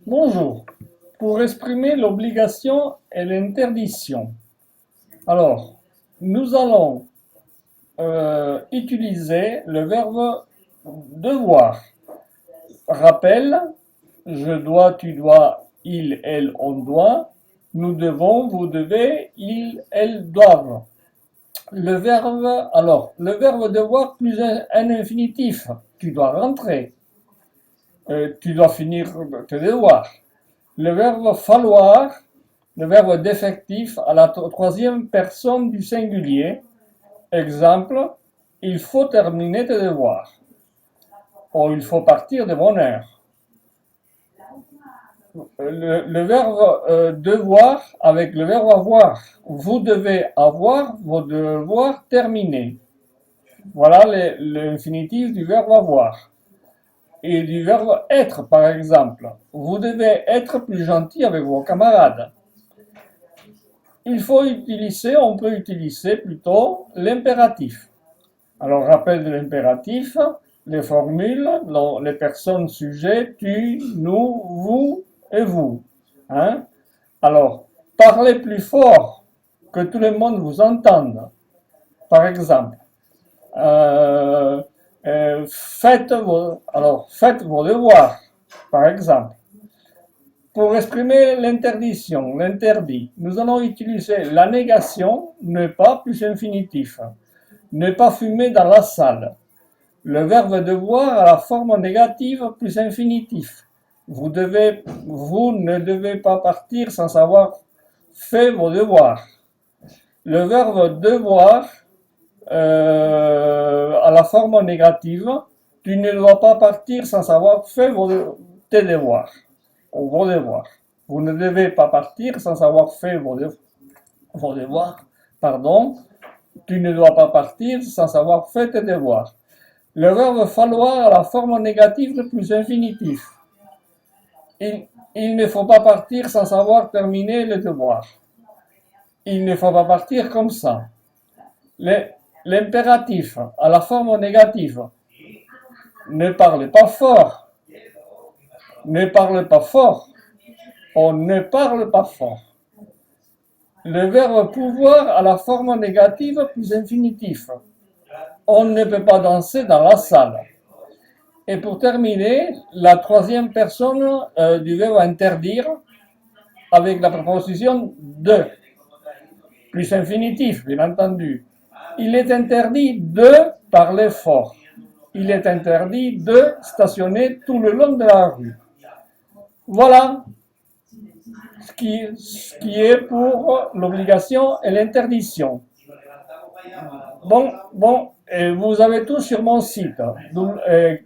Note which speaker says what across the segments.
Speaker 1: Bonjour. Pour exprimer l'obligation et l'interdiction, alors, nous allons utiliser le verbe devoir. Rappel, je dois, tu dois, il, elle, on doit, nous devons, vous devez, ils, elles doivent. Le verbe devoir plus un infinitif. Tu dois rentrer. Tu dois finir tes devoirs. Le verbe falloir, le verbe défectif à la troisième personne du singulier. Exemple, il faut terminer tes devoirs. Ou il faut partir de bonne heure. Le verbe devoir avec le verbe avoir. Vous devez avoir vos devoirs terminés. Voilà l'infinitif du verbe avoir. Et du verbe être, par exemple. Vous devez être plus gentil avec vos camarades. On peut utiliser plutôt l'impératif. Alors, rappel de l'impératif, les formules, les personnes sujets, tu, nous, vous et vous. Hein? Alors, parlez plus fort, que tout le monde vous entende. Par exemple, faites vos devoirs, par exemple. Pour exprimer l'interdiction, l'interdit, nous allons utiliser la négation, ne pas plus infinitif. Ne pas fumer dans la salle. Le verbe devoir à la forme négative plus infinitif. Vous ne devez pas partir sans avoir fait vos devoirs. Le verbe devoir à la forme négative, tu ne dois pas partir sans avoir fait tes devoirs. Ou vos devoirs. Vous ne devez pas partir sans avoir fait vos devoirs. Pardon. Tu ne dois pas partir sans avoir fait tes devoirs. Le verbe falloir à la forme négative le plus infinitif. Il ne faut pas partir sans avoir terminé le devoir. Il ne faut pas partir comme ça. L'impératif à la forme négative. Ne parlez pas fort. Ne parle pas fort. On ne parle pas fort. Le verbe pouvoir à la forme négative plus infinitif. On ne peut pas danser dans la salle. Et pour terminer, la troisième personne du verbe interdire avec la préposition de, plus infinitif, bien entendu. Il est interdit de parler fort. Il est interdit de stationner tout le long de la rue. Voilà ce qui est pour l'obligation et l'interdiction. Bon, vous avez tout sur mon site,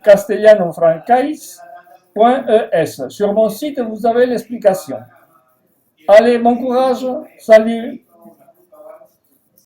Speaker 1: castellanofrancais.es. Sur mon site, vous avez l'explication. Allez, bon courage, salut!